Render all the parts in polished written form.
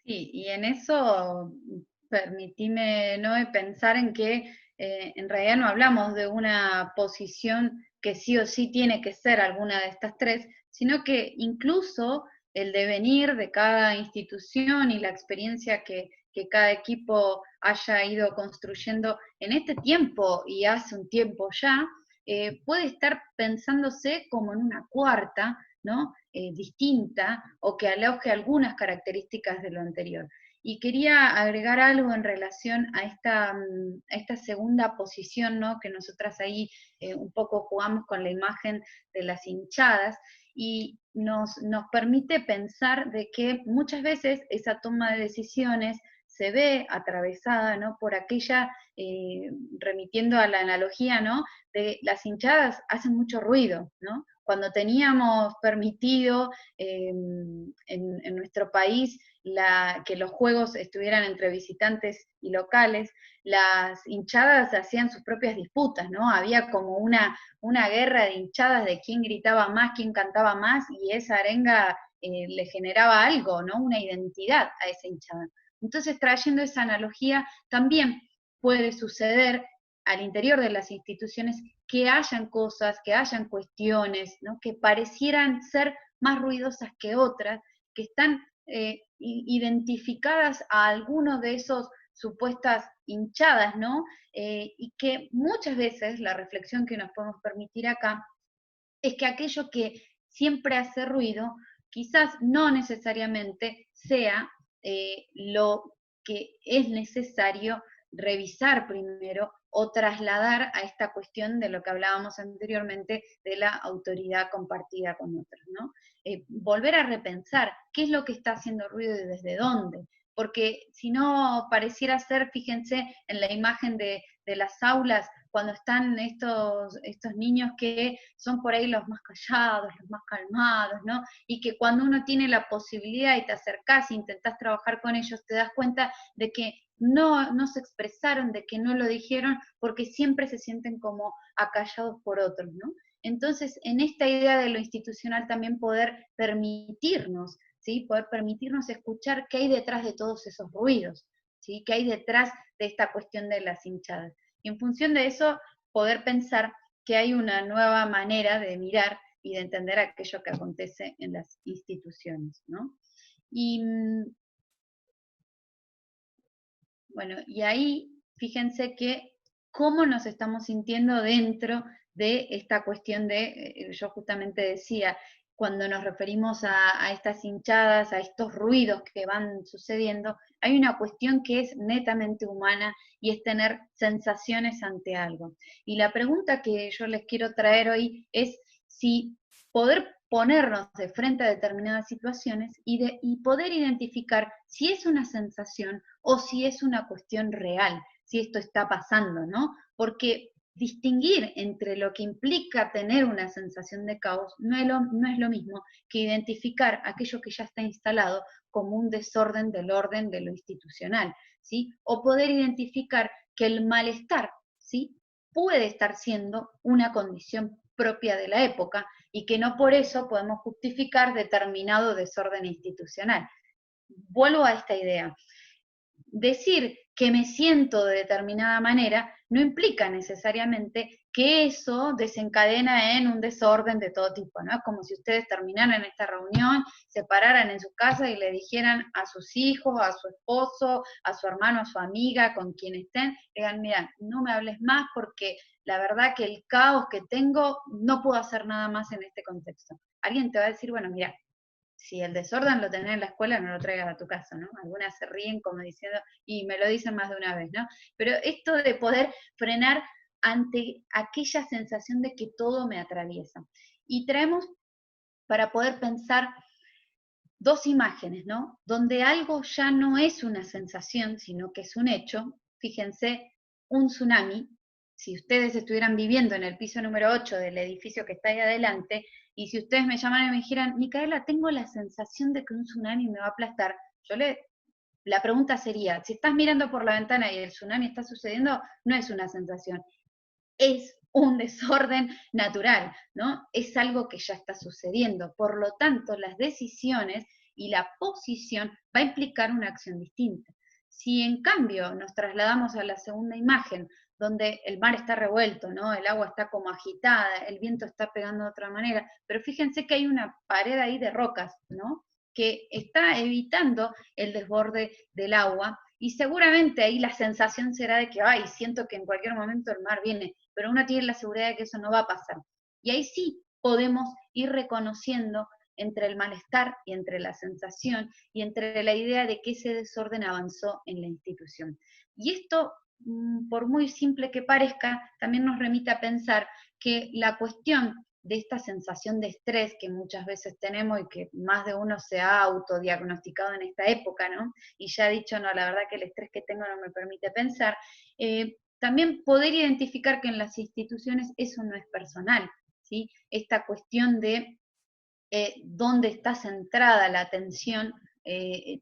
Sí, y en eso permitime, ¿no?, pensar en que en realidad no hablamos de una posición que sí o sí tiene que ser alguna de estas tres, sino que incluso el devenir de cada institución y la experiencia que cada equipo haya ido construyendo en este tiempo y hace un tiempo ya, puede estar pensándose como en una cuarta, ¿no?, distinta o que aloje algunas características de lo anterior. Y quería agregar algo en relación a esta segunda posición, ¿no?, que nosotras ahí un poco jugamos con la imagen de las hinchadas, y nos permite pensar de que muchas veces esa toma de decisiones se ve atravesada, ¿no?, por aquella, remitiendo a la analogía, ¿no?, de las hinchadas hacen mucho ruido, ¿no? Cuando teníamos permitido en nuestro país que los juegos estuvieran entre visitantes y locales, las hinchadas hacían sus propias disputas, ¿no? Había como una guerra de hinchadas de quién gritaba más, quién cantaba más, y esa arenga le generaba algo, ¿no? Una identidad a esa hinchada. Entonces, trayendo esa analogía, también puede suceder al interior de las instituciones que hayan cosas, que hayan cuestiones, ¿no?, que parecieran ser más ruidosas que otras, que están identificadas a algunos de esos supuestas hinchadas, ¿no? Y que muchas veces la reflexión que nos podemos permitir acá es que aquello que siempre hace ruido, quizás no necesariamente sea lo que es necesario revisar primero o trasladar a esta cuestión de lo que hablábamos anteriormente de la autoridad compartida con otros, ¿no? Volver a repensar qué es lo que está haciendo ruido y desde dónde, porque si no pareciera ser, fíjense en la imagen de las aulas, cuando están estos niños que son por ahí los más callados, los más calmados, ¿no? Y que cuando uno tiene la posibilidad y te acercás e intentás trabajar con ellos, te das cuenta de que no se expresaron, de que no lo dijeron, porque siempre se sienten como acallados por otros, ¿no? Entonces, en esta idea de lo institucional también poder permitirnos, ¿sí? Poder permitirnos escuchar qué hay detrás de todos esos ruidos, ¿sí? ¿Qué hay detrás de esta cuestión de las hinchadas? Y en función de eso, poder pensar que hay una nueva manera de mirar y de entender aquello que acontece en las instituciones, ¿no? Y bueno, y ahí fíjense que cómo nos estamos sintiendo dentro de esta cuestión de, yo justamente decía, cuando nos referimos a estas hinchadas, a estos ruidos que van sucediendo, hay una cuestión que es netamente humana y es tener sensaciones ante algo. Y la pregunta que yo les quiero traer hoy es si poder ponernos de frente a determinadas situaciones y poder identificar si es una sensación o si es una cuestión real, si esto está pasando, ¿no? Porque distinguir entre lo que implica tener una sensación de caos no es lo mismo que identificar aquello que ya está instalado como un desorden del orden de lo institucional, ¿sí? O poder identificar que el malestar, ¿sí?, puede estar siendo una condición propia de la época y que no por eso podemos justificar determinado desorden institucional. Vuelvo a esta idea. Decir que me siento de determinada manera no implica necesariamente que eso desencadena en un desorden de todo tipo, ¿no? Es como si ustedes terminaran esta reunión, se pararan en su casa y le dijeran a sus hijos, a su esposo, a su hermano, a su amiga, con quien estén, digan, mira, no me hables más porque la verdad que el caos que tengo no puedo hacer nada más en este contexto. Alguien te va a decir, bueno, mira, si el desorden lo tenés en la escuela, no lo traigas a tu casa, ¿no? Algunas se ríen como diciendo, y me lo dicen más de una vez, ¿no? Pero esto de poder frenar ante aquella sensación de que todo me atraviesa. Y traemos para poder pensar dos imágenes, ¿no? Donde algo ya no es una sensación, sino que es un hecho. Fíjense, un tsunami, si ustedes estuvieran viviendo en el piso número 8 del edificio que está ahí adelante, y si ustedes me llamaran y me dijeran, Micaela, tengo la sensación de que un tsunami me va a aplastar, la pregunta sería, si estás mirando por la ventana y el tsunami está sucediendo, no es una sensación, es un desorden natural, ¿no? Es algo que ya está sucediendo. Por lo tanto, las decisiones y la posición va a implicar una acción distinta. Si en cambio nos trasladamos a la segunda imagen, donde el mar está revuelto, ¿no? El agua está como agitada, el viento está pegando de otra manera, pero fíjense que hay una pared ahí de rocas, ¿no? Que está evitando el desborde del agua, y seguramente ahí la sensación será de que, ay, siento que en cualquier momento el mar viene, pero uno tiene la seguridad de que eso no va a pasar. Y ahí sí podemos ir reconociendo entre el malestar y entre la sensación y entre la idea de que ese desorden avanzó en la institución. Y esto, por muy simple que parezca, también nos remite a pensar que la cuestión de esta sensación de estrés que muchas veces tenemos y que más de uno se ha autodiagnosticado en esta época, ¿no? Y ya ha dicho, no, la verdad que el estrés que tengo no me permite pensar, también poder identificar que en las instituciones eso no es personal, ¿sí? Esta cuestión de dónde está centrada la atención,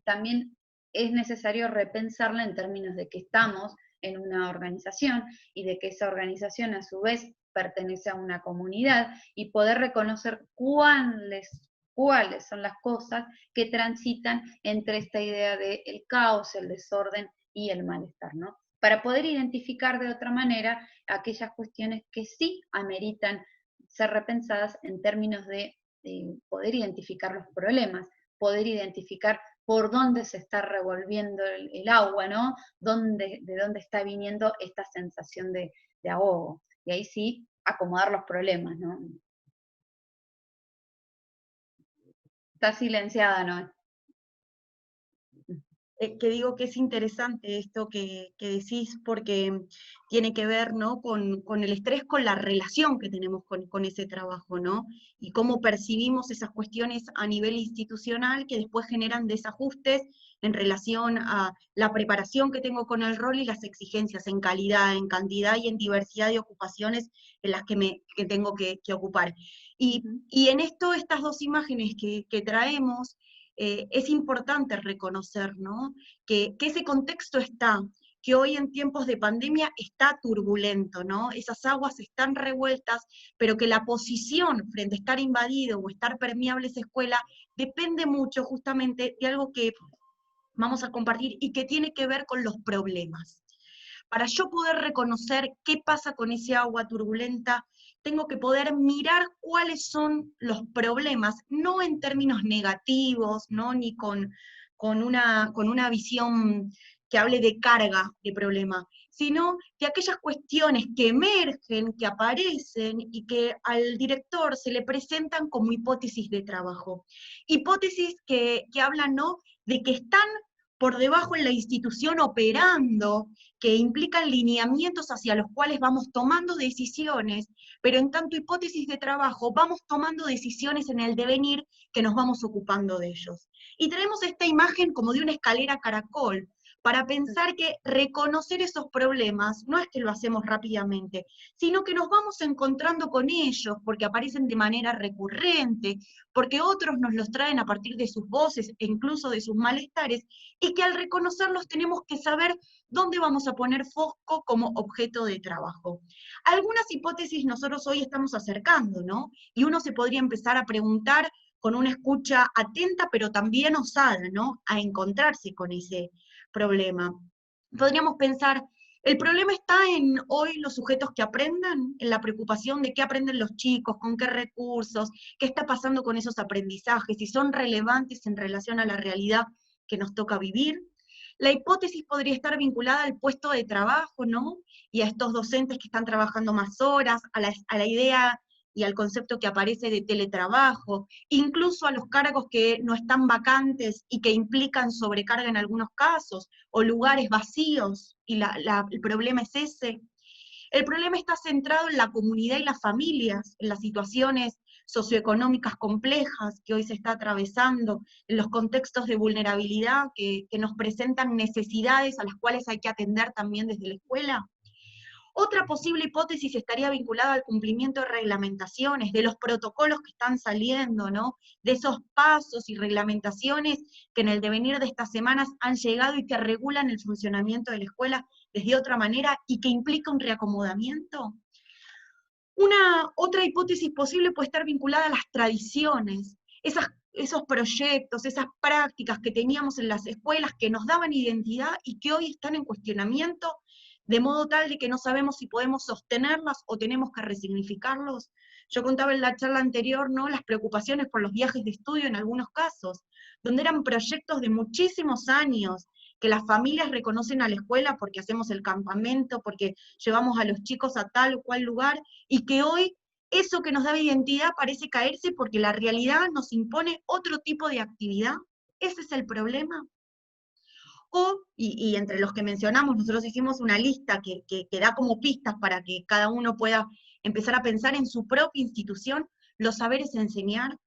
también es necesario repensarla en términos de que estamos en una organización y de que esa organización a su vez pertenece a una comunidad y poder reconocer cuáles son las cosas que transitan entre esta idea del caos, el desorden y el malestar, ¿no? Para poder identificar de otra manera aquellas cuestiones que sí ameritan ser repensadas en términos de poder identificar los problemas, poder identificar por dónde se está revolviendo el agua, ¿no? De dónde está viniendo esta sensación de ahogo. Y ahí sí, acomodar los problemas, ¿no? Está silenciada, ¿no? Que digo que es interesante esto que decís, porque tiene que ver, ¿no? con el estrés, con la relación que tenemos con ese trabajo, ¿no? Y cómo percibimos esas cuestiones a nivel institucional que después generan desajustes en relación a la preparación que tengo con el rol y las exigencias en calidad, en cantidad y en diversidad de ocupaciones en las que tengo que ocupar. Y en esto, estas dos imágenes que traemos, es importante reconocer, ¿no? Que ese contexto está, que hoy en tiempos de pandemia está turbulento, ¿no? Esas aguas están revueltas, pero que la posición frente a estar invadido o estar permeable esa escuela depende mucho justamente de algo que vamos a compartir y que tiene que ver con los problemas. Para yo poder reconocer qué pasa con ese agua turbulenta, tengo que poder mirar cuáles son los problemas, no en términos negativos, ¿no? Ni con una visión que hable de carga de problema, sino de aquellas cuestiones que emergen, que aparecen y que al director se le presentan como hipótesis de trabajo. Hipótesis que hablan, ¿no?, de que están por debajo en la institución operando, que implican lineamientos hacia los cuales vamos tomando decisiones, pero en tanto hipótesis de trabajo vamos tomando decisiones en el devenir que nos vamos ocupando de ellos. Y traemos esta imagen como de una escalera caracol, para pensar que reconocer esos problemas no es que lo hacemos rápidamente, sino que nos vamos encontrando con ellos porque aparecen de manera recurrente, porque otros nos los traen a partir de sus voces e incluso de sus malestares, y que al reconocerlos tenemos que saber dónde vamos a poner foco como objeto de trabajo. Algunas hipótesis nosotros hoy estamos acercando, ¿no? Y uno se podría empezar a preguntar con una escucha atenta, pero también osada, ¿no?, a encontrarse con ese problema. Podríamos pensar, el problema está en hoy los sujetos que aprendan, en la preocupación de qué aprenden los chicos, con qué recursos, qué está pasando con esos aprendizajes, si son relevantes en relación a la realidad que nos toca vivir. La hipótesis podría estar vinculada al puesto de trabajo, ¿no? Y a estos docentes que están trabajando más horas, a la idea y al concepto que aparece de teletrabajo, incluso a los cargos que no están vacantes y que implican sobrecarga en algunos casos, o lugares vacíos, y el problema es ese. El problema está centrado en la comunidad y las familias, en las situaciones socioeconómicas complejas que hoy se está atravesando, en los contextos de vulnerabilidad que nos presentan necesidades a las cuales hay que atender también desde la escuela. Otra posible hipótesis estaría vinculada al cumplimiento de reglamentaciones, de los protocolos que están saliendo, ¿no? De esos pasos y reglamentaciones que en el devenir de estas semanas han llegado y que regulan el funcionamiento de la escuela desde otra manera y que implica un reacomodamiento. Otra hipótesis posible puede estar vinculada a las tradiciones, esas esos proyectos, esas prácticas que teníamos en las escuelas que nos daban identidad y que hoy están en cuestionamiento, de modo tal de que no sabemos si podemos sostenerlas o tenemos que resignificarlos. Yo contaba en la charla anterior, ¿no?, las preocupaciones por los viajes de estudio en algunos casos, donde eran proyectos de muchísimos años, que las familias reconocen a la escuela porque hacemos el campamento, porque llevamos a los chicos a tal o cual lugar, y que hoy eso que nos daba identidad parece caerse porque la realidad nos impone otro tipo de actividad. Ese es el problema. Y entre los que mencionamos, nosotros hicimos una lista que da como pistas para que cada uno pueda empezar a pensar en su propia institución, los saberes enseñar,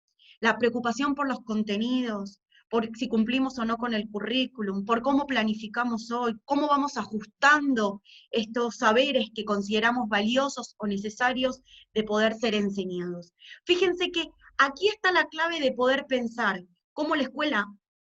la preocupación por los contenidos, por si cumplimos o no con el currículum, por cómo planificamos hoy, cómo vamos ajustando estos saberes que consideramos valiosos o necesarios de poder ser enseñados. Fíjense que aquí está la clave de poder pensar cómo la escuela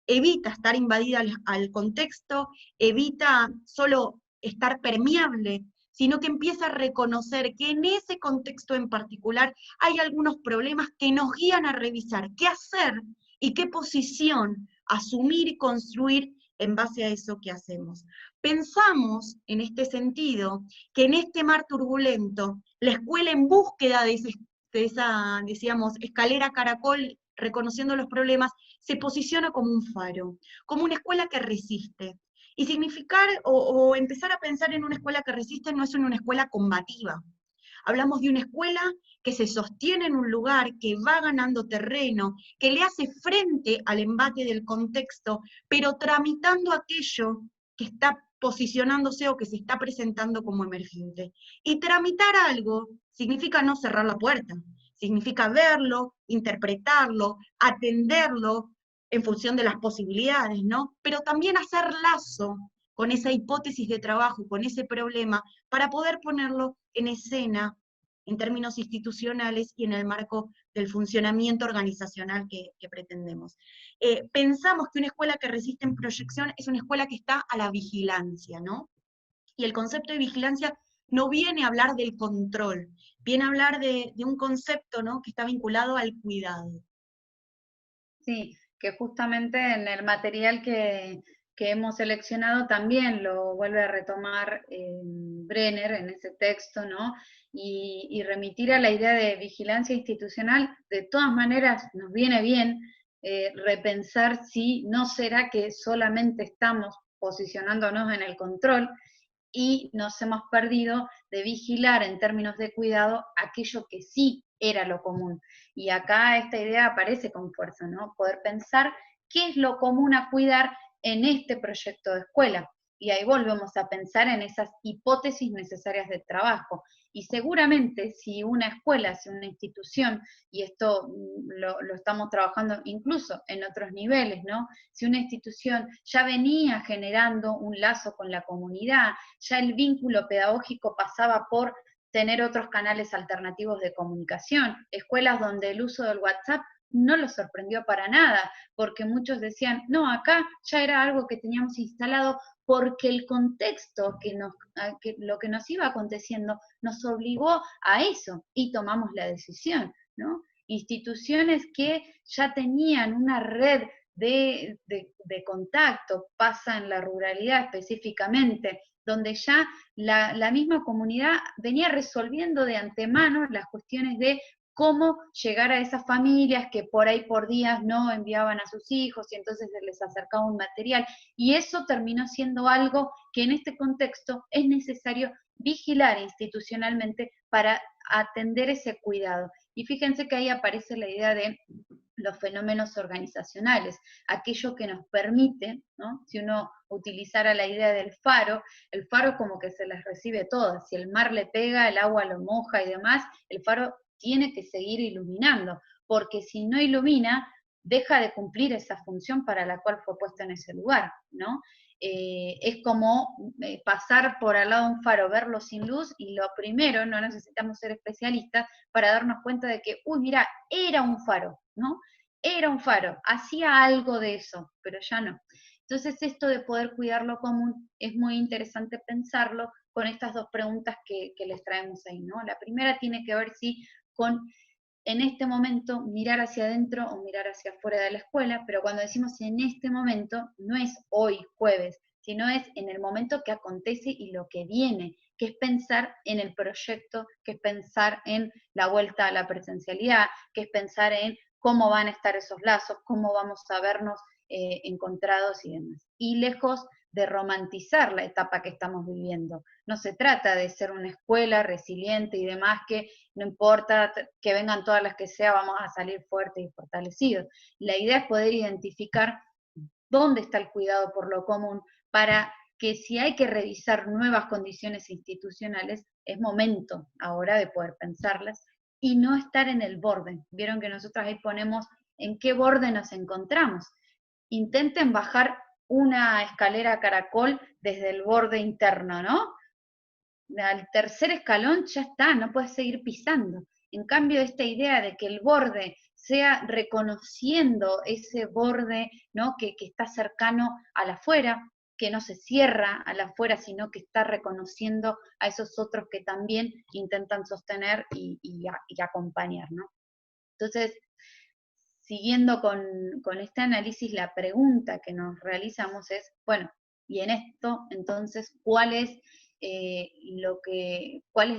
evita estar invadida al contexto, evita solo estar permeable, sino que empieza a reconocer que en ese contexto en particular hay algunos problemas que nos guían a revisar qué hacer y qué posición asumir y construir en base a eso que hacemos. Pensamos, en este sentido, que en este mar turbulento, la escuela en búsqueda de esa, decíamos, escalera caracol, reconociendo los problemas, se posiciona como un faro, como una escuela que resiste. Y significar o empezar a pensar en una escuela que resiste no es en una escuela combativa. Hablamos de una escuela que se sostiene en un lugar, que va ganando terreno, que le hace frente al embate del contexto, pero tramitando aquello que está posicionándose o que se está presentando como emergente. Y tramitar algo significa no cerrar la puerta, significa verlo, interpretarlo, atenderlo en función de las posibilidades, ¿no? Pero también hacer lazo con esa hipótesis de trabajo, con ese problema, para poder ponerlo en escena en términos institucionales y en el marco del funcionamiento organizacional que pretendemos. Pensamos que una escuela que resiste en proyección es una escuela que está a la vigilancia, ¿no? Y el concepto de vigilancia no viene a hablar del control, viene a hablar de un concepto, ¿no?, que está vinculado al cuidado. Sí, que justamente en el material que hemos seleccionado también lo vuelve a retomar Brenner en ese texto, ¿no? Y remitir a la idea de vigilancia institucional, de todas maneras nos viene bien repensar si no será que solamente estamos posicionándonos en el control y nos hemos perdido de vigilar en términos de cuidado aquello que sí era lo común. Y acá esta idea aparece con fuerza, ¿no? Poder pensar qué es lo común a cuidar en este proyecto de escuela. Y ahí volvemos a pensar en esas hipótesis necesarias de trabajo. Y seguramente si una escuela, si una institución, y esto lo estamos trabajando incluso en otros niveles, ¿no? Si una institución ya venía generando un lazo con la comunidad, ya el vínculo pedagógico pasaba por tener otros canales alternativos de comunicación, escuelas donde el uso del WhatsApp no los sorprendió para nada, porque muchos decían, no, acá ya era algo que teníamos instalado porque el contexto que lo que nos iba aconteciendo nos obligó a eso y tomamos la decisión, ¿no? Instituciones que ya tenían una red de contacto, pasa en la ruralidad específicamente, donde ya la misma comunidad venía resolviendo de antemano las cuestiones de cómo llegar a esas familias que por ahí por días no enviaban a sus hijos y entonces se les acercaba un material. Y eso terminó siendo algo que en este contexto es necesario vigilar institucionalmente para atender ese cuidado. Y fíjense que ahí aparece la idea de los fenómenos organizacionales, aquello que nos permite, ¿no? Si uno utilizara la idea del faro, el faro como que se las recibe todas, si el mar le pega, el agua lo moja y demás, el faro tiene que seguir iluminando, porque si no ilumina, deja de cumplir esa función para la cual fue puesto en ese lugar, ¿no? Es como pasar por al lado de un faro, verlo sin luz, y lo primero, no necesitamos ser especialistas para darnos cuenta de que, uy, mira, era un faro, ¿no? Era un faro, hacía algo de eso, pero ya no. Entonces esto de poder cuidar lo común es muy interesante pensarlo con estas dos preguntas que les traemos ahí, ¿no? La primera tiene que ver, sí, con en este momento mirar hacia adentro o mirar hacia afuera de la escuela, pero cuando decimos en este momento, no es hoy, jueves, sino es en el momento que acontece y lo que viene, que es pensar en el proyecto, que es pensar en la vuelta a la presencialidad, que es pensar en cómo van a estar esos lazos, cómo vamos a vernos encontrados y demás. Y lejos de romantizar la etapa que estamos viviendo. No se trata de ser una escuela resiliente y demás, que no importa que vengan todas las que sea, vamos a salir fuertes y fortalecidos. La idea es poder identificar dónde está el cuidado por lo común para que si hay que revisar nuevas condiciones institucionales, es momento ahora de poder pensarlas y no estar en el borde. Vieron que nosotros ahí ponemos en qué borde nos encontramos. Intenten bajar una escalera caracol desde el borde interno, ¿no? Al tercer escalón ya está, no puedes seguir pisando. En cambio, esta idea de que el borde sea reconociendo ese borde, ¿no? que está cercano al afuera, que no se cierra al afuera, sino que está reconociendo a esos otros que también intentan sostener y acompañar, ¿no? Entonces, siguiendo con este análisis, la pregunta que nos realizamos es, bueno, y en esto, entonces, ¿cuál es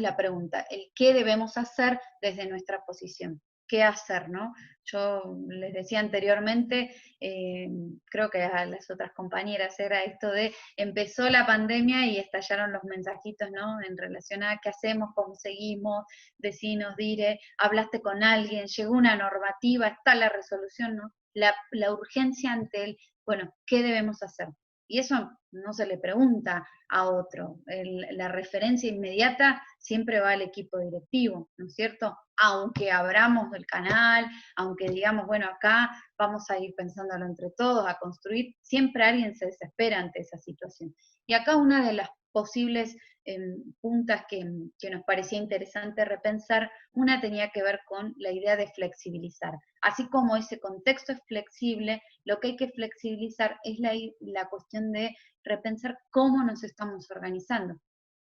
la pregunta? El qué debemos hacer desde nuestra posición. ¿Qué hacer, no? Yo les decía anteriormente, creo que a las otras compañeras era esto de, empezó la pandemia y estallaron los mensajitos, ¿no? En relación a qué hacemos, cómo seguimos, decinos, dire, hablaste con alguien, llegó una normativa, está la resolución, ¿no? La urgencia ante el, bueno, ¿qué debemos hacer? Y eso no se le pregunta a otro. La referencia inmediata siempre va al equipo directivo, ¿no es cierto? Aunque abramos el canal, aunque digamos, bueno, acá vamos a ir pensándolo entre todos, a construir, siempre alguien se desespera ante esa situación. Y acá una de las posibles puntas que nos parecía interesante repensar, una tenía que ver con la idea de flexibilizar. Así como ese contexto es flexible, lo que hay que flexibilizar es la cuestión de repensar cómo nos estamos organizando.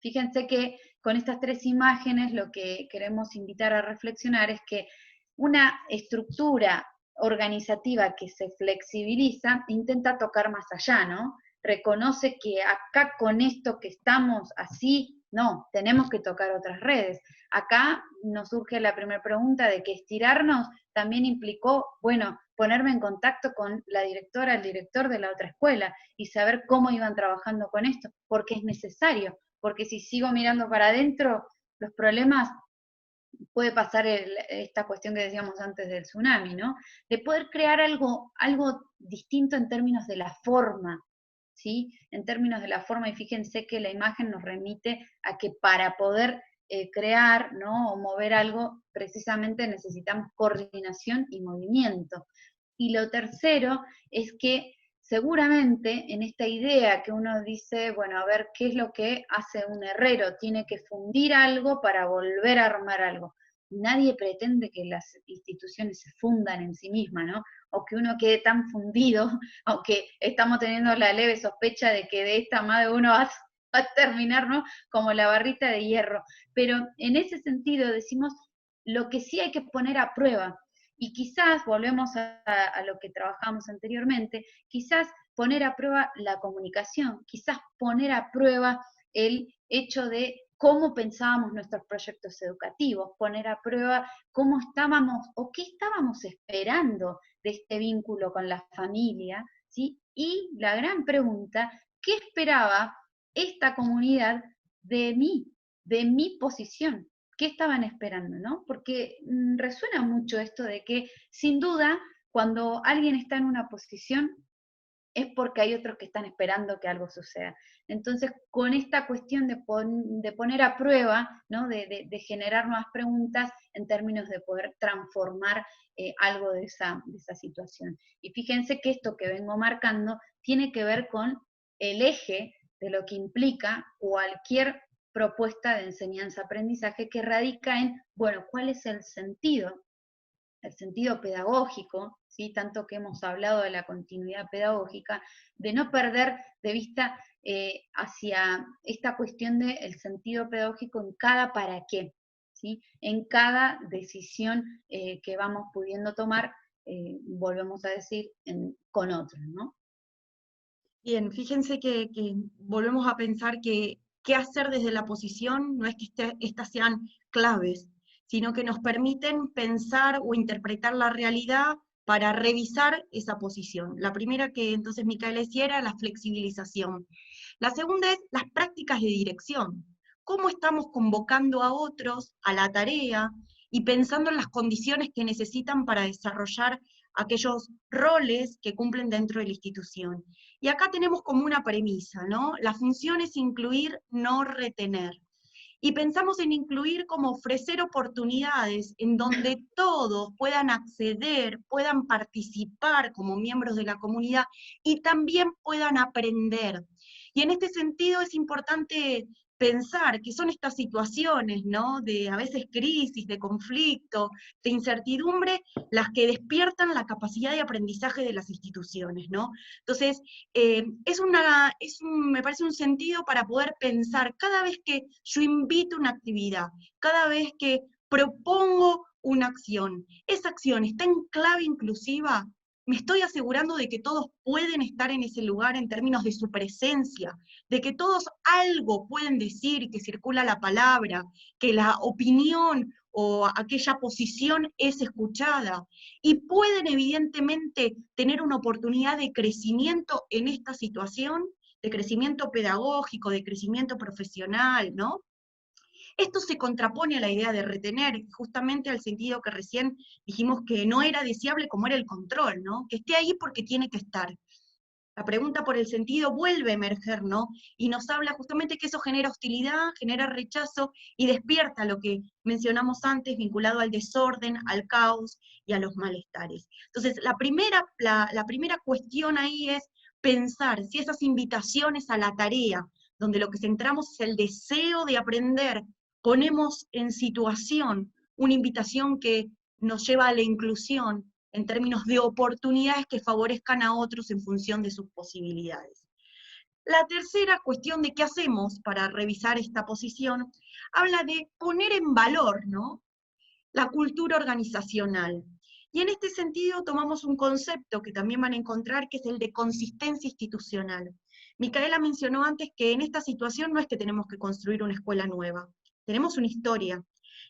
Fíjense que con estas tres imágenes lo que queremos invitar a reflexionar es que una estructura organizativa que se flexibiliza intenta tocar más allá, ¿no? Reconoce que acá con esto que estamos así, no, tenemos que tocar otras redes. Acá nos surge la primera pregunta de que estirarnos también implicó, bueno, ponerme en contacto con la directora, el director de la otra escuela y saber cómo iban trabajando con esto, porque es necesario, porque si sigo mirando para adentro, los problemas, puede pasar esta cuestión que decíamos antes del tsunami, ¿no? De poder crear algo distinto en términos de la forma, ¿sí? En términos de la forma, y fíjense que la imagen nos remite a que para poder crear, ¿no? O mover algo, precisamente necesitamos coordinación y movimiento. Y lo tercero es que seguramente en esta idea que uno dice, bueno, a ver, ¿qué es lo que hace un herrero? Tiene que fundir algo para volver a armar algo. Nadie pretende que las instituciones se fundan en sí mismas, ¿no? O que uno quede tan fundido, aunque estamos teniendo la leve sospecha de que de esta más de uno va a terminar, ¿no? Como la barrita de hierro. Pero en ese sentido decimos, lo que sí hay que poner a prueba, y quizás, volvemos a lo que trabajamos anteriormente, quizás poner a prueba la comunicación, quizás poner a prueba el hecho de cómo pensábamos nuestros proyectos educativos, poner a prueba cómo estábamos o qué estábamos esperando de este vínculo con la familia, ¿sí? Y la gran pregunta, ¿qué esperaba esta comunidad de mi posición? ¿Qué estaban esperando, no? Porque resuena mucho esto de que, sin duda, cuando alguien está en una posición, es porque hay otros que están esperando que algo suceda. Entonces, con esta cuestión de poner a prueba, ¿no? de generar nuevas preguntas en términos de poder transformar algo de esa situación. Y fíjense que esto que vengo marcando tiene que ver con el eje de lo que implica cualquier propuesta de enseñanza-aprendizaje que radica en, bueno, ¿cuál es el sentido pedagógico, ¿sí? Tanto que hemos hablado de la continuidad pedagógica, de no perder de vista hacia esta cuestión del sentido pedagógico en cada para qué? ¿sí? En cada decisión que vamos pudiendo tomar, volvemos a decir, con otros, ¿no? Bien, fíjense que volvemos a pensar que qué hacer desde la posición no es que estas sean claves, sino que nos permiten pensar o interpretar la realidad para revisar esa posición. La primera que entonces Micaela decía era la flexibilización. La segunda es las prácticas de dirección. ¿Cómo estamos convocando a otros a la tarea y pensando en las condiciones que necesitan para desarrollar aquellos roles que cumplen dentro de la institución? Y acá tenemos como una premisa, ¿no? La función es incluir, no retener. Y pensamos en incluir como ofrecer oportunidades en donde todos puedan acceder, puedan participar como miembros de la comunidad y también puedan aprender. Y en este sentido es importante pensar que son estas situaciones, ¿no? De a veces crisis, de conflicto, de incertidumbre, las que despiertan la capacidad de aprendizaje de las instituciones, ¿no? Entonces, me parece un sentido para poder pensar cada vez que yo invito una actividad, cada vez que propongo una acción, esa acción está en clave inclusiva, me estoy asegurando de que todos pueden estar en ese lugar en términos de su presencia, de que todos algo pueden decir, que circula la palabra, que la opinión o aquella posición es escuchada, y pueden evidentemente tener una oportunidad de crecimiento en esta situación, de crecimiento pedagógico, de crecimiento profesional, ¿no? Esto se contrapone a la idea de retener, justamente al sentido que recién dijimos que no era deseable como era el control, ¿no? Que esté ahí porque tiene que estar. La pregunta por el sentido vuelve a emerger, ¿no? Y nos habla justamente que eso genera hostilidad, genera rechazo y despierta lo que mencionamos antes, vinculado al desorden, al caos y a los malestares. Entonces, la primera cuestión ahí es pensar si esas invitaciones a la tarea, donde lo que centramos es el deseo de aprender, ponemos en situación una invitación que nos lleva a la inclusión, en términos de oportunidades que favorezcan a otros en función de sus posibilidades. La tercera cuestión de qué hacemos para revisar esta posición, habla de poner en valor, ¿no?, la cultura organizacional. Y en este sentido tomamos un concepto que también van a encontrar, que es el de consistencia institucional. Micaela mencionó antes que en esta situación no es que tenemos que construir una escuela nueva, tenemos una historia.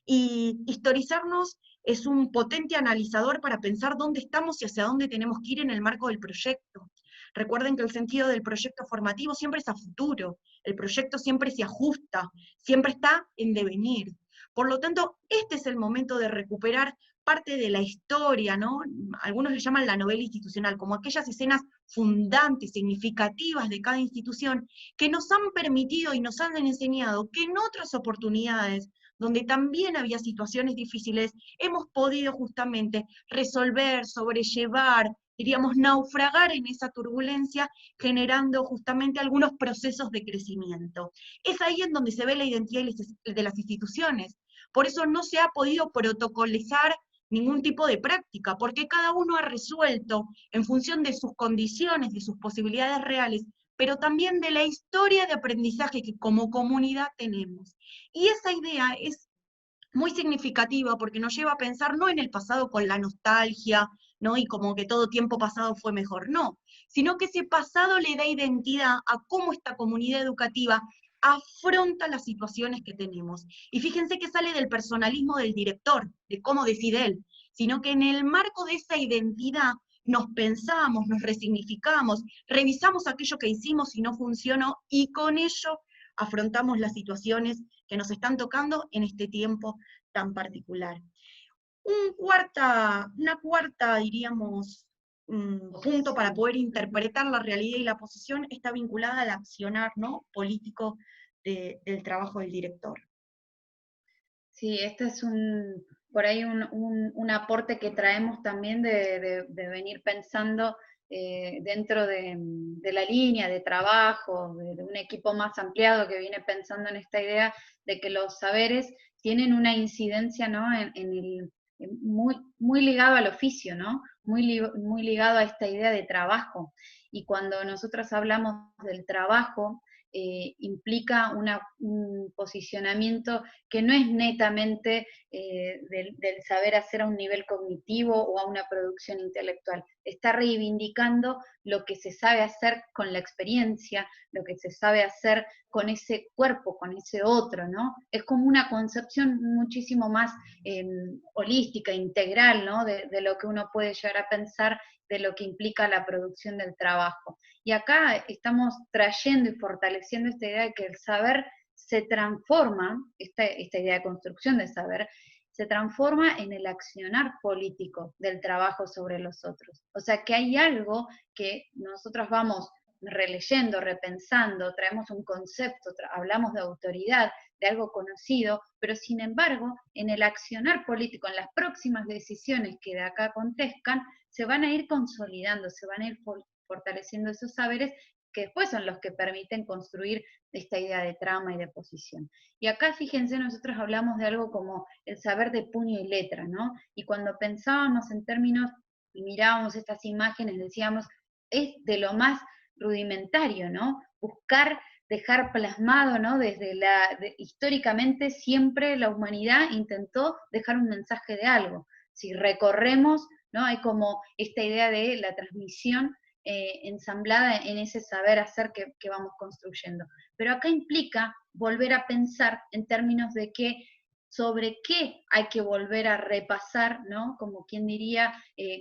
Y historizarnos es un potente analizador para pensar dónde estamos y hacia dónde tenemos que ir en el marco del proyecto. Recuerden que el sentido del proyecto formativo siempre es a futuro, el proyecto siempre se ajusta, siempre está en devenir. Por lo tanto, este es el momento de recuperar parte de la historia, ¿no? Algunos le llaman la novela institucional, como aquellas escenas fundantes, significativas de cada institución, que nos han permitido y nos han enseñado que en otras oportunidades, donde también había situaciones difíciles, hemos podido justamente resolver, sobrellevar, diríamos, naufragar en esa turbulencia, generando justamente algunos procesos de crecimiento. Es ahí en donde se ve la identidad de las instituciones. Por eso no se ha podido protocolizar ningún tipo de práctica, porque cada uno ha resuelto en función de sus condiciones, de sus posibilidades reales, pero también de la historia de aprendizaje que como comunidad tenemos. Y esa idea es muy significativa porque nos lleva a pensar no en el pasado con la nostalgia, ¿no?, y como que todo tiempo pasado fue mejor, no, sino que ese pasado le da identidad a cómo esta comunidad educativa afronta las situaciones que tenemos. Y fíjense que sale del personalismo del director, de cómo decide él, sino que en el marco de esa identidad nos pensamos, nos resignificamos, revisamos aquello que hicimos y no funcionó, y con ello afrontamos las situaciones que nos están tocando en este tiempo tan particular. Una cuarta, diríamos, punto para poder interpretar la realidad y la posición está vinculada al accionar, ¿no?, político del trabajo del director. Sí, este es por ahí un aporte que traemos también de venir pensando dentro de la línea de trabajo, de un equipo más ampliado que viene pensando en esta idea de que los saberes tienen una incidencia, ¿no?, muy ligado al oficio, ¿no?, muy ligado a esta idea de trabajo. Y cuando nosotros hablamos del trabajo, implica un posicionamiento que no es netamente del saber hacer a un nivel cognitivo o a una producción intelectual. Está reivindicando lo que se sabe hacer con la experiencia, lo que se sabe hacer con ese cuerpo, con ese otro, ¿no? Es como una concepción muchísimo más holística, integral, ¿no? De lo que uno puede llegar a pensar de lo que implica la producción del trabajo. Y acá estamos trayendo y fortaleciendo esta idea de que el saber se transforma, esta idea de construcción de saber, se transforma en el accionar político del trabajo sobre los otros. O sea que hay algo que nosotros vamos releyendo, repensando, traemos un concepto, hablamos de autoridad, de algo conocido, pero sin embargo, en el accionar político, en las próximas decisiones que de acá acontezcan, se van a ir consolidando, se van a ir fortaleciendo esos saberes que después son los que permiten construir esta idea de trama y de posición. Y acá, fíjense, nosotros hablamos de algo como el saber de puño y letra, ¿no? Y cuando pensábamos en términos y mirábamos estas imágenes, decíamos, es de lo más rudimentario, ¿no? Buscar dejar plasmado, ¿no? Históricamente siempre la humanidad intentó dejar un mensaje de algo. Si recorremos, ¿no? Hay como esta idea de la transmisión ensamblada en ese saber hacer que vamos construyendo. Pero acá implica volver a pensar en términos de sobre qué hay que volver a repasar, ¿no? Como quien diría,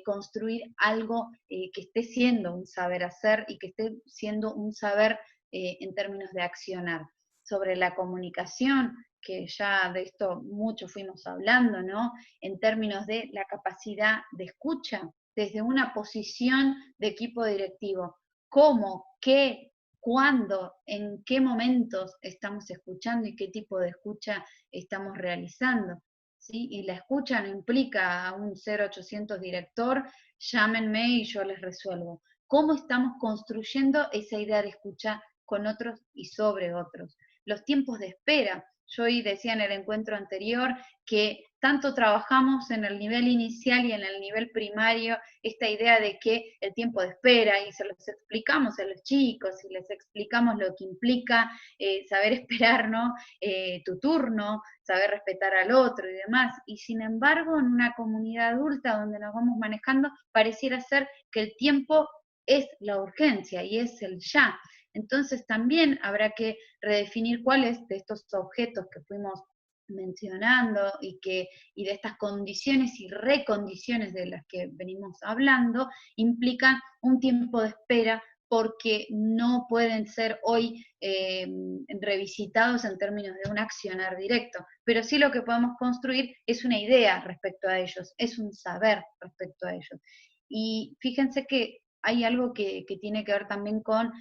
construir algo que esté siendo un saber hacer y que esté siendo un saber en términos de accionar. Sobre la comunicación, que ya de esto mucho fuimos hablando, ¿no? En términos de la capacidad de escucha desde una posición de equipo directivo. ¿Cómo? ¿Qué? ¿Cuándo? ¿En qué momentos estamos escuchando y qué tipo de escucha estamos realizando? ¿Sí? Y la escucha no implica a un 0800 director, llámenme y yo les resuelvo. ¿Cómo estamos construyendo esa idea de escucha con otros y sobre otros? Los tiempos de espera. Yo hoy decía en el encuentro anterior que tanto trabajamos en el nivel inicial y en el nivel primario esta idea de que el tiempo de espera, y se los explicamos a los chicos, y les explicamos lo que implica saber esperar, ¿no? Tu turno, saber respetar al otro y demás. Y sin embargo, en una comunidad adulta donde nos vamos manejando, pareciera ser que el tiempo es la urgencia y es el ya. Entonces también habrá que redefinir cuáles de estos objetos que fuimos mencionando y de estas condiciones y recondiciones de las que venimos hablando implican un tiempo de espera porque no pueden ser hoy revisitados en términos de un accionar directo, pero sí lo que podemos construir es una idea respecto a ellos, es un saber respecto a ellos. Y fíjense que hay algo que tiene que ver también con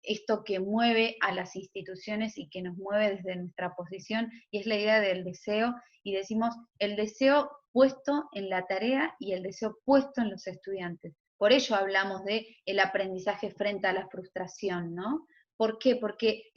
esto que mueve a las instituciones y que nos mueve desde nuestra posición, y es la idea del deseo, y decimos el deseo puesto en la tarea y el deseo puesto en los estudiantes. Por ello hablamos de el aprendizaje frente a la frustración, ¿no? ¿Por qué? Porque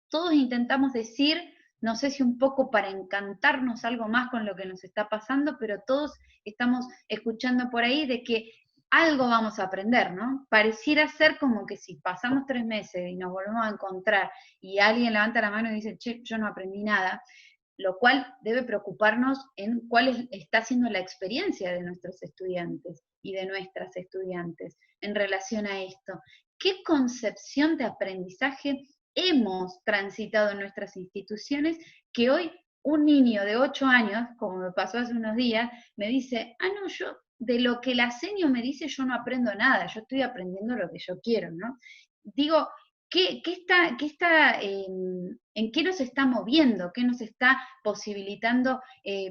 todos intentamos decir, no sé si un poco para encantarnos algo más con lo que nos está pasando, pero todos estamos escuchando por ahí de que algo vamos a aprender, ¿no? Pareciera ser como que si pasamos 3 meses y nos volvemos a encontrar y alguien levanta la mano y dice, che, yo no aprendí nada, lo cual debe preocuparnos en cuál está siendo la experiencia de nuestros estudiantes y de nuestras estudiantes en relación a esto. ¿Qué concepción de aprendizaje hemos transitado en nuestras instituciones que hoy un niño de 8 años, como me pasó hace unos días, me dice, no, yo de lo que la seño me dice yo no aprendo nada, yo estoy aprendiendo lo que yo quiero, ¿no? Digo, ¿en qué nos está moviendo? ¿Qué nos está posibilitando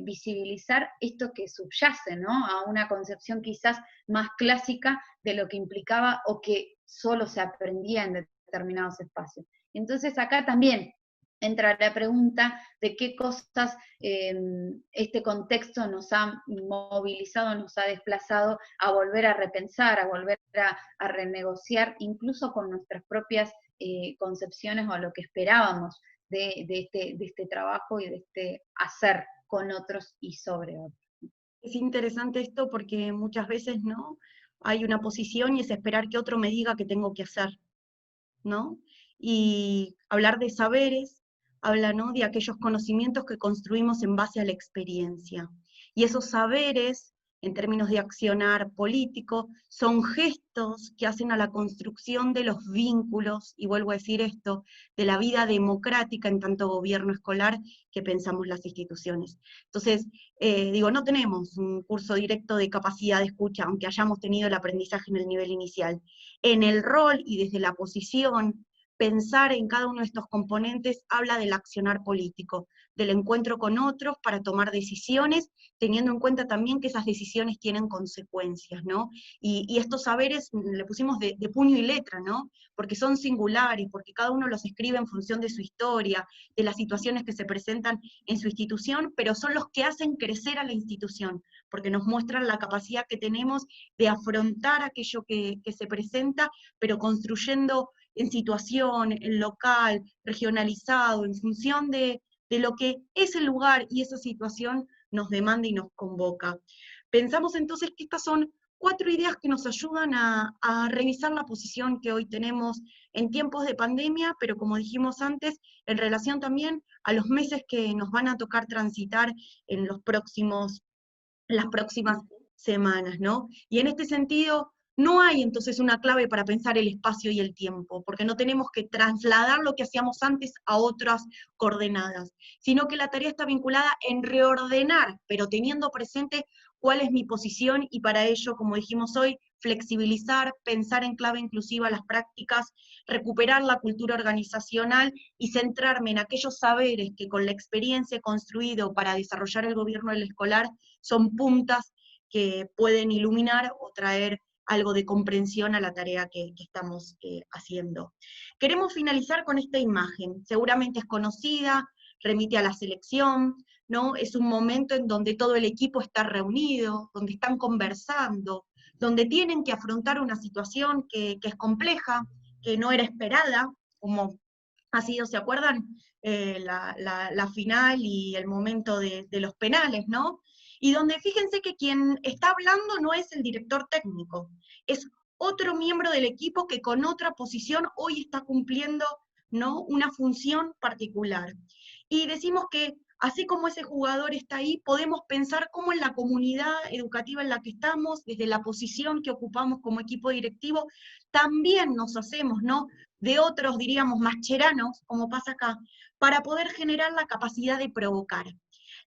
visibilizar esto que subyace, ¿no? A una concepción quizás más clásica de lo que implicaba o que solo se aprendía en determinados espacios. Entonces acá también entra la pregunta de qué cosas este contexto nos ha movilizado, nos ha desplazado a volver a repensar, a volver a renegociar, incluso con nuestras propias concepciones o lo que esperábamos de este trabajo y de este hacer con otros y sobre otros. Es interesante esto porque muchas veces, ¿no? Hay una posición y es esperar que otro me diga qué tengo que hacer, ¿no? Y hablar de saberes habla, ¿no?, de aquellos conocimientos que construimos en base a la experiencia. Y esos saberes, en términos de accionar político, son gestos que hacen a la construcción de los vínculos, y vuelvo a decir esto, de la vida democrática en tanto gobierno escolar que pensamos las instituciones. Entonces, digo, no tenemos un curso directo de capacidad de escucha, aunque hayamos tenido el aprendizaje en el nivel inicial. En el rol y desde la posición, pensar en cada uno de estos componentes habla del accionar político, del encuentro con otros para tomar decisiones, teniendo en cuenta también que esas decisiones tienen consecuencias, ¿no? Y estos saberes le pusimos de puño y letra, ¿no? Porque son singulares, porque cada uno los escribe en función de su historia, de las situaciones que se presentan en su institución, pero son los que hacen crecer a la institución, porque nos muestran la capacidad que tenemos de afrontar aquello que se presenta, pero construyendo en situación, en local, regionalizado, en función de lo que ese lugar y esa situación nos demanda y nos convoca. Pensamos entonces que estas son 4 ideas que nos ayudan a revisar la posición que hoy tenemos en tiempos de pandemia, pero como dijimos antes, en relación también a los meses que nos van a tocar transitar en las próximas semanas, ¿no? Y en este sentido, no hay entonces una clave para pensar el espacio y el tiempo, porque no tenemos que trasladar lo que hacíamos antes a otras coordenadas, sino que la tarea está vinculada en reordenar, pero teniendo presente cuál es mi posición, y para ello, como dijimos hoy, flexibilizar, pensar en clave inclusiva las prácticas, recuperar la cultura organizacional y centrarme en aquellos saberes que con la experiencia he construido para desarrollar el gobierno del escolar son puntas que pueden iluminar o traer algo de comprensión a la tarea que estamos haciendo. Queremos finalizar con esta imagen, seguramente es conocida, remite a la selección, ¿no? Es un momento en donde todo el equipo está reunido, donde están conversando, donde tienen que afrontar una situación que es compleja, que no era esperada, como ha sido, ¿se acuerdan? La final y el momento de los penales, ¿no? Y donde fíjense que quien está hablando no es el director técnico, es otro miembro del equipo que con otra posición hoy está cumpliendo, ¿no?, una función particular. Y decimos que así como ese jugador está ahí, podemos pensar cómo en la comunidad educativa en la que estamos, desde la posición que ocupamos como equipo directivo, también nos hacemos, ¿no?, de otros, diríamos, macheranos, como pasa acá, para poder generar la capacidad de provocar.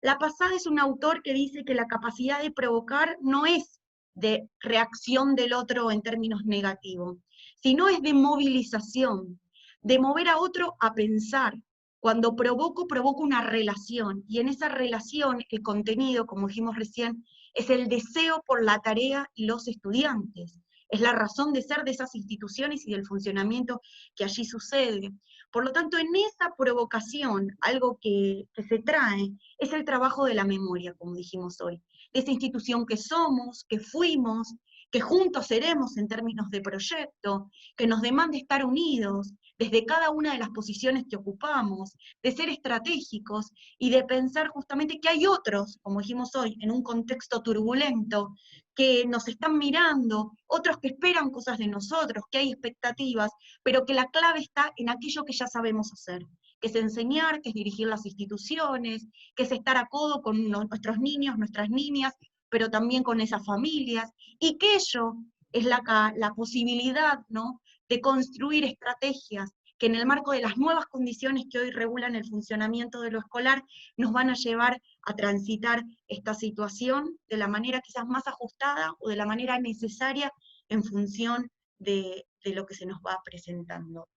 La Pasada es un autor que dice que la capacidad de provocar no es de reacción del otro en términos negativos, sino es de movilización, de mover a otro a pensar. Cuando provoco, provoco una relación, y en esa relación el contenido, como dijimos recién, es el deseo por la tarea y los estudiantes. Es la razón de ser de esas instituciones y del funcionamiento que allí sucede. Por lo tanto, en esa provocación, algo que se trae, es el trabajo de la memoria, como dijimos hoy, de esa institución que somos, que fuimos, que juntos seremos en términos de proyecto, que nos demanda estar unidos desde cada una de las posiciones que ocupamos, de ser estratégicos y de pensar justamente que hay otros, como dijimos hoy, en un contexto turbulento, que nos están mirando, otros que esperan cosas de nosotros, que hay expectativas, pero que la clave está en aquello que ya sabemos hacer, que es enseñar, que es dirigir las instituciones, que es estar a codo con nuestros niños, nuestras niñas, pero también con esas familias, y que ello es la posibilidad, ¿no?, de construir estrategias que en el marco de las nuevas condiciones que hoy regulan el funcionamiento de lo escolar, nos van a llevar a transitar esta situación de la manera quizás más ajustada o de la manera necesaria en función de lo que se nos va presentando.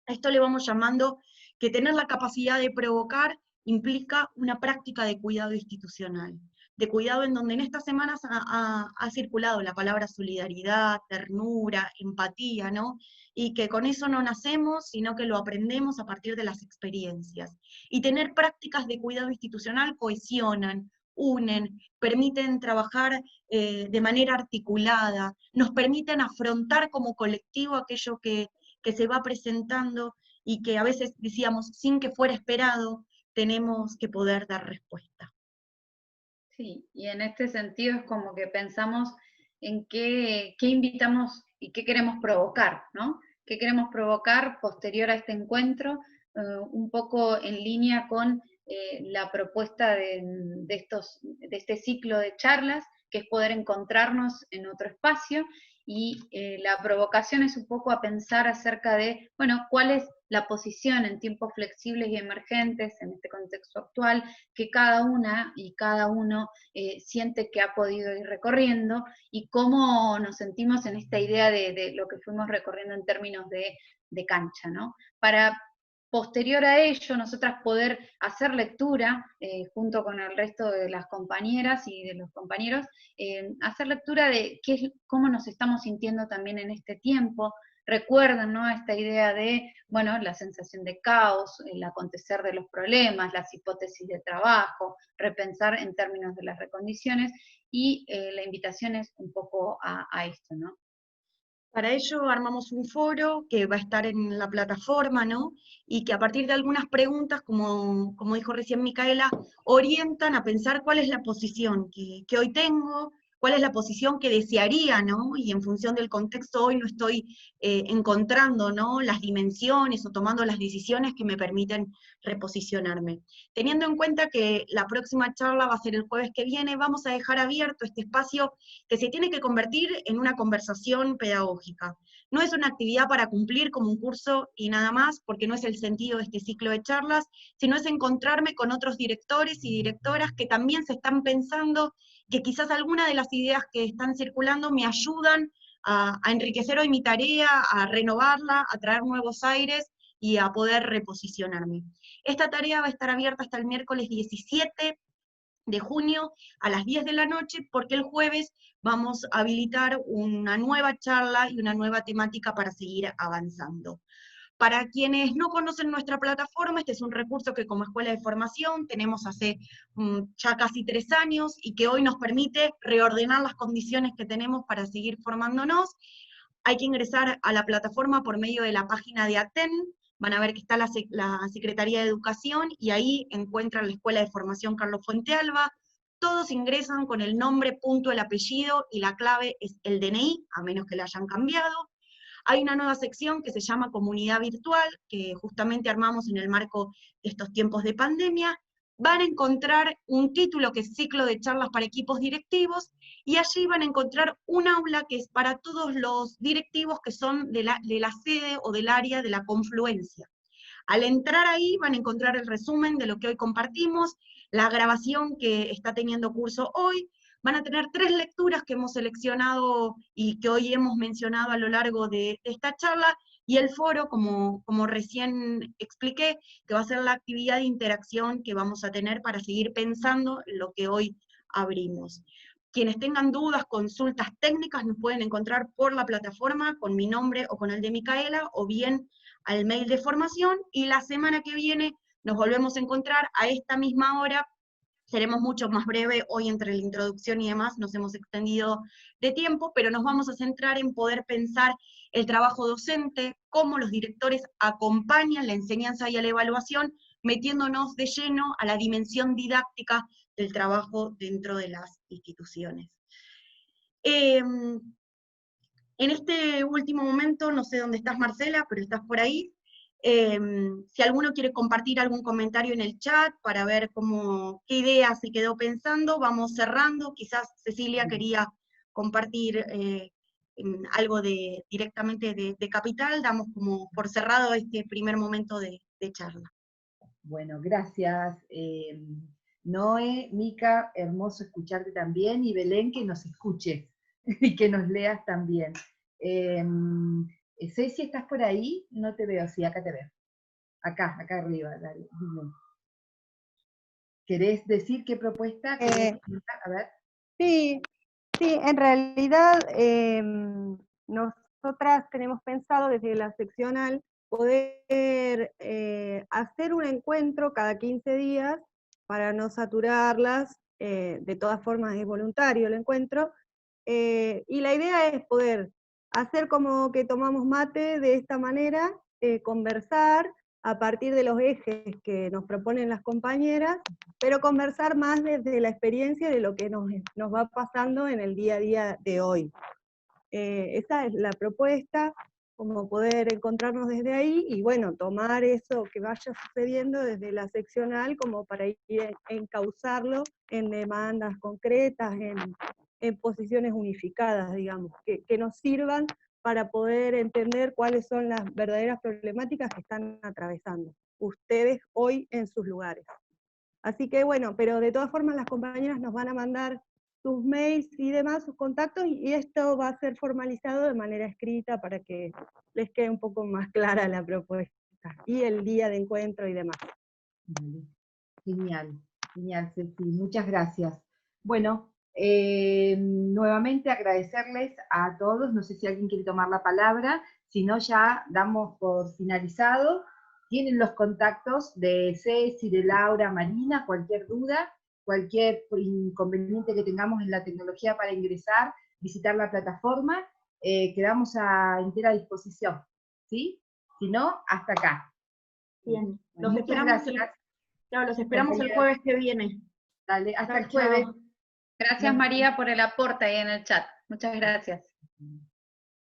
A esto le vamos llamando que tener la capacidad de provocar implica una práctica de cuidado institucional, de cuidado en donde en estas semanas ha circulado la palabra solidaridad, ternura, empatía, ¿no? Y que con eso no nacemos, sino que lo aprendemos a partir de las experiencias. Y tener prácticas de cuidado institucional cohesionan, unen, permiten trabajar de manera articulada, nos permiten afrontar como colectivo aquello que se va presentando y que a veces decíamos, sin que fuera esperado, tenemos que poder dar respuesta. Sí, y en este sentido es como que pensamos en qué invitamos y qué queremos provocar, ¿no? que queremos provocar posterior a este encuentro, un poco en línea con la propuesta de este ciclo de charlas, que es poder encontrarnos en otro espacio, y la provocación es un poco a pensar acerca de, bueno, cuál es la posición en tiempos flexibles y emergentes, en este contexto actual, que cada una y cada uno siente que ha podido ir recorriendo, y cómo nos sentimos en esta idea de lo que fuimos recorriendo en términos de cancha, ¿no? Para posterior a ello, nosotras poder hacer lectura, junto con el resto de las compañeras y de los compañeros, hacer lectura de cómo nos estamos sintiendo también en este tiempo. Recuerden, ¿no?, esta idea de, bueno, la sensación de caos, el acontecer de los problemas, las hipótesis de trabajo, repensar en términos de las recondiciones, y la invitación es un poco a esto, ¿no? Para ello armamos un foro que va a estar en la plataforma, ¿no? Y que a partir de algunas preguntas, como dijo recién Micaela, orientan a pensar cuál es la posición que hoy tengo, cuál es la posición que desearía, ¿no? Y en función del contexto hoy no estoy encontrando, ¿no?, las dimensiones o tomando las decisiones que me permiten reposicionarme. Teniendo en cuenta que la próxima charla va a ser el jueves que viene, vamos a dejar abierto este espacio que se tiene que convertir en una conversación pedagógica. No es una actividad para cumplir como un curso y nada más, porque no es el sentido de este ciclo de charlas, sino es encontrarme con otros directores y directoras que también se están pensando, que quizás algunas de las ideas que están circulando me ayudan a enriquecer hoy mi tarea, a renovarla, a traer nuevos aires y a poder reposicionarme. Esta tarea va a estar abierta hasta el miércoles 17 de junio a las 10 de la noche, porque el jueves vamos a habilitar una nueva charla y una nueva temática para seguir avanzando. Para quienes no conocen nuestra plataforma, este es un recurso que como Escuela de Formación tenemos hace ya casi 3 años, y que hoy nos permite reordenar las condiciones que tenemos para seguir formándonos. Hay que ingresar a la plataforma por medio de la página de ATEN, van a ver que está la Secretaría de Educación, y ahí encuentran la Escuela de Formación Carlos Fuentealba. Todos ingresan con el nombre, punto, el apellido, y la clave es el DNI, a menos que la hayan cambiado. Hay una nueva sección que se llama Comunidad Virtual, que justamente armamos en el marco de estos tiempos de pandemia. Van a encontrar un título que es Ciclo de Charlas para Equipos Directivos, y allí van a encontrar un aula que es para todos los directivos que son de la sede o del área de la confluencia. Al entrar ahí van a encontrar el resumen de lo que hoy compartimos, la grabación que está teniendo curso hoy. Van a tener 3 lecturas que hemos seleccionado y que hoy hemos mencionado a lo largo de esta charla, y el foro, como recién expliqué, que va a ser la actividad de interacción que vamos a tener para seguir pensando en lo que hoy abrimos. Quienes tengan dudas, consultas técnicas, nos pueden encontrar por la plataforma con mi nombre o con el de Micaela, o bien al mail de formación, y la semana que viene nos volvemos a encontrar a esta misma hora. Seremos mucho más breve, hoy entre la introducción y demás nos hemos extendido de tiempo, pero nos vamos a centrar en poder pensar el trabajo docente, cómo los directores acompañan la enseñanza y a la evaluación, metiéndonos de lleno a la dimensión didáctica del trabajo dentro de las instituciones. En este último momento, no sé dónde estás, Marcela, pero estás por ahí. Si alguno quiere compartir algún comentario en el chat para ver qué idea se quedó pensando, vamos cerrando. Quizás Cecilia quería compartir algo directamente de Capital. Damos como por cerrado este primer momento de charla. Bueno, gracias. Noé, Mica, hermoso escucharte también, y Belén, que nos escuches y que nos leas también. Ceci, ¿estás por ahí? No te veo, sí, acá te veo. Acá arriba, dale, dime. ¿Querés decir qué propuesta? A ver. Sí, en realidad nosotras tenemos pensado desde la seccional poder hacer un encuentro cada 15 días para no saturarlas. De todas formas es voluntario el encuentro, y la idea es poder hacer como que tomamos mate de esta manera, conversar a partir de los ejes que nos proponen las compañeras, pero conversar más desde la experiencia de lo que nos va pasando en el día a día de hoy. Esa es la propuesta. como poder encontrarnos desde ahí y bueno, tomar eso que vaya sucediendo desde la seccional como para ir encauzarlo en demandas concretas, en posiciones unificadas, digamos, que nos sirvan para poder entender cuáles son las verdaderas problemáticas que están atravesando ustedes hoy en sus lugares. Así que bueno, pero de todas formas las compañeras nos van a mandar sus mails y demás, sus contactos, y esto va a ser formalizado de manera escrita para que les quede un poco más clara la propuesta, y el día de encuentro y demás. Vale. Genial, genial, Ceci, muchas gracias. Bueno, nuevamente agradecerles a todos, no sé si alguien quiere tomar la palabra, si no ya damos por finalizado. Tienen los contactos de Ceci, de Laura, Marina, cualquier duda, cualquier inconveniente que tengamos en la tecnología para ingresar, visitar la plataforma, quedamos a entera disposición, ¿sí? Si no, hasta acá. Bien, Bueno, los esperamos, los esperamos el jueves que viene. Dale, hasta el Chao, jueves. chao. Gracias María por el aporte ahí en el chat. Muchas gracias.